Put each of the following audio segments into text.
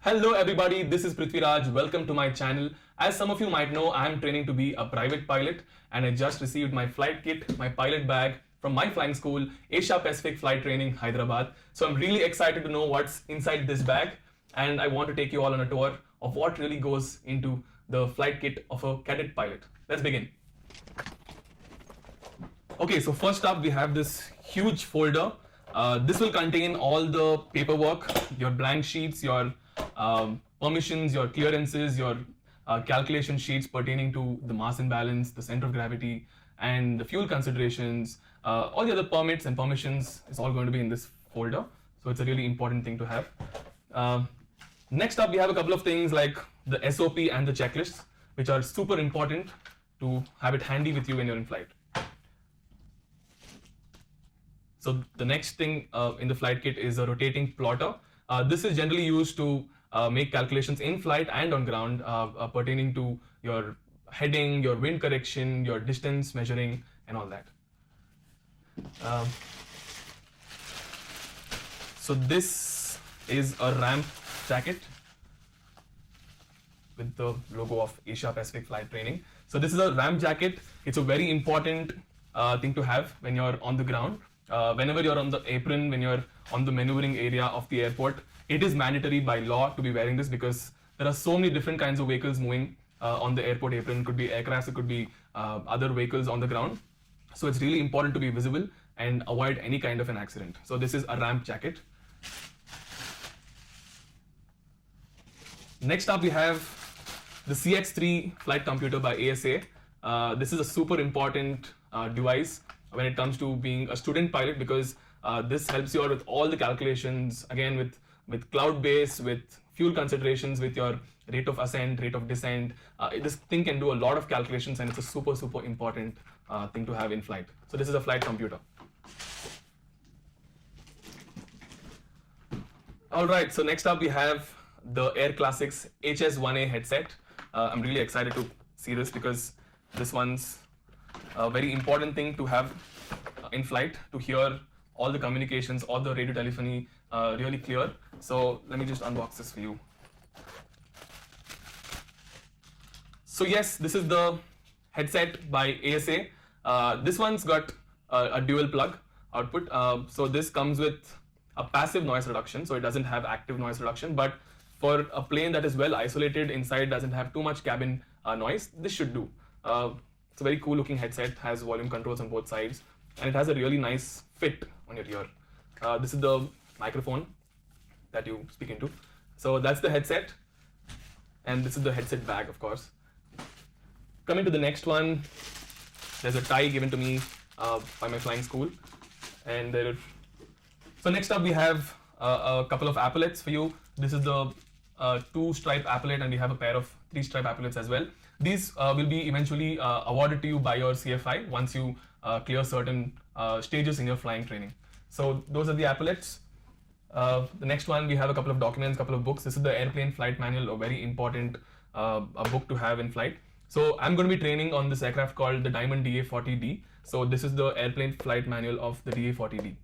Hello everybody, this is Prithviraj. Welcome to my channel. As some of you might know, I am training to be a private pilot and I just received my flight kit, my pilot bag from my flying school, Asia Pacific Flight Training, Hyderabad. So I'm really excited to know what's inside this bag and I want to take you all on a tour of what really goes into the flight kit of a cadet pilot. Let's begin. Okay, so first up we have this huge folder. This will contain all the paperwork, your blank sheets, your permissions, your clearances, your calculation sheets pertaining to the mass imbalance, the center of gravity, and the fuel considerations. All the other permits and permissions is all going to be in this folder. So it's a really important thing to have. Next up, we have a couple of things like the SOP and the checklists, which are super important to have it handy with you when you're in flight. So the next thing in the flight kit is a rotating plotter. This is generally used to make calculations in flight and on ground pertaining to your heading, your wind correction, your distance measuring, and all that. So this is a ramp jacket with the logo of Asia Pacific Flight Training. So this is a ramp jacket. It's a very important thing to have when you're on the ground. Whenever you're on the apron, when you're on the maneuvering area of the airport, it is mandatory by law to be wearing this because there are so many different kinds of vehicles moving on the airport apron. It could be aircrafts, it could be other vehicles on the ground. So it's really important to be visible and avoid any kind of an accident. So this is a ramp jacket. Next up we have the CX3 flight computer by ASA. This is a super important device when it comes to being a student pilot because this helps you out with all the calculations, again with cloud base, with fuel considerations, with your rate of ascent, rate of descent. This thing can do a lot of calculations and it's a super important thing to have in flight. So this is a flight computer. Alright, so next up we have the Air Classics HS1A headset. I'm really excited to see this because this one's a very important thing to have in flight to hear all the communications, all the radio telephony really clear. So let me just unbox this for you. So yes, this is the headset by ASA. This one's got a dual plug output. So this comes with a passive noise reduction, so it doesn't have active noise reduction, but for a plane that is well isolated inside, doesn't have too much cabin noise, this should do. It's a very cool looking headset, has volume controls on both sides, and it has a really nice fit on your ear. This is the microphone that you speak into. So that's the headset, and this is the headset bag, of course. Coming to the next one, there's a tie given to me by my flying school, and so next up we have a couple of epaulets for you. This is the 2-stripe epaulet, and we have a pair of 3-stripe epaulets as well. These will be eventually awarded to you by your CFI once you clear certain stages in your flying training. So those are the epaulets. The next one, we have a couple of documents, couple of books. This is the airplane flight manual, a very important a book to have in flight. So I'm going to be training on this aircraft called the Diamond DA-40D. So this is the airplane flight manual of the DA-40D.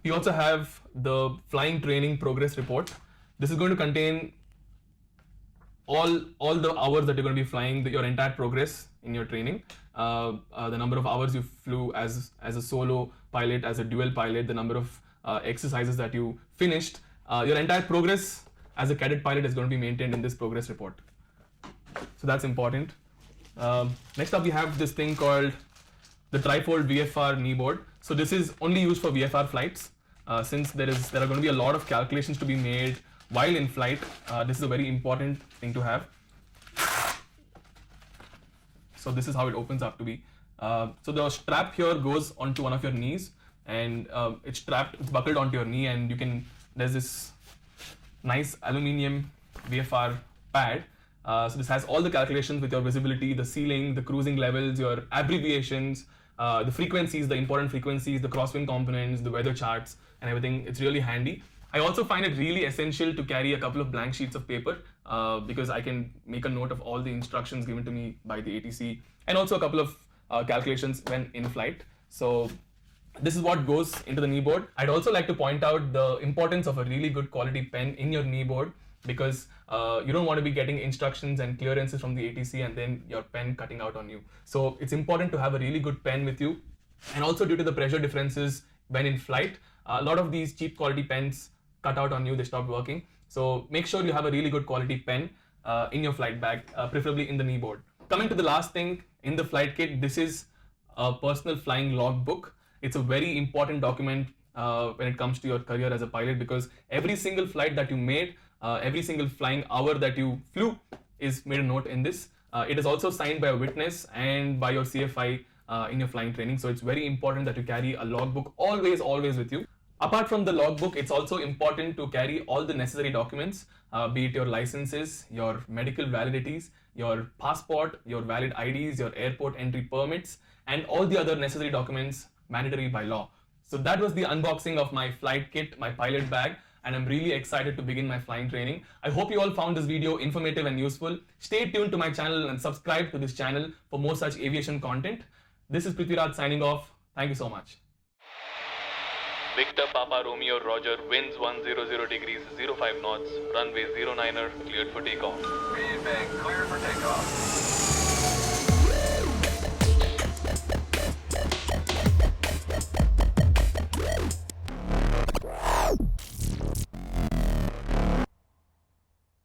We also have the flying training progress report. This is going to contain all the hours that you're going to be flying, your entire progress in your training, the number of hours you flew as a solo pilot, as a dual pilot, the number of exercises that you finished. Your entire progress as a cadet pilot is going to be maintained in this progress report. So that's important. Next up we have this thing called the Trifold VFR knee board. So this is only used for VFR flights. Since there are going to be a lot of calculations to be made while in flight, this is a very important thing to have. So this is how it opens up to be. So the strap here goes onto one of your knees, and it's buckled onto your knee, and there's this nice aluminium VFR pad. So this has all the calculations with your visibility, the ceiling, the cruising levels, your abbreviations, the frequencies, the important frequencies, the crosswind components, the weather charts, and everything. It's really handy. I also find it really essential to carry a couple of blank sheets of paper because I can make a note of all the instructions given to me by the ATC, and also a couple of calculations when in flight. So This is what goes into the knee board. I'd also like to point out the importance of a really good quality pen in your knee board, because you don't want to be getting instructions and clearances from the ATC and then your pen cutting out on you. So it's important to have a really good pen with you. And also, due to the pressure differences when in flight, a lot of these cheap quality pens cut out on you, they stop working. So make sure you have a really good quality pen in your flight bag, preferably in the knee board. Coming to the last thing in the flight kit, this is a personal flying logbook. It's a very important document when it comes to your career as a pilot, because every single flight that you made, every single flying hour that you flew is made a note in this. It is also signed by a witness and by your CFI in your flying training. So it's very important that you carry a logbook always with you. Apart from the logbook, it's also important to carry all the necessary documents, be it your licenses, your medical validities, your passport, your valid IDs, your airport entry permits, and all the other necessary documents mandatory by law. So that was the unboxing of my flight kit, my pilot bag, and I'm really excited to begin my flying training. I hope you all found this video informative and useful. Stay tuned to my channel and subscribe to this channel for more such aviation content. This is Prithviraj signing off. Thank you so much. Victor Papa Romeo Roger, winds 100 degrees 05 knots, runway 09er, cleared for takeoff. Green Bay, cleared for takeoff.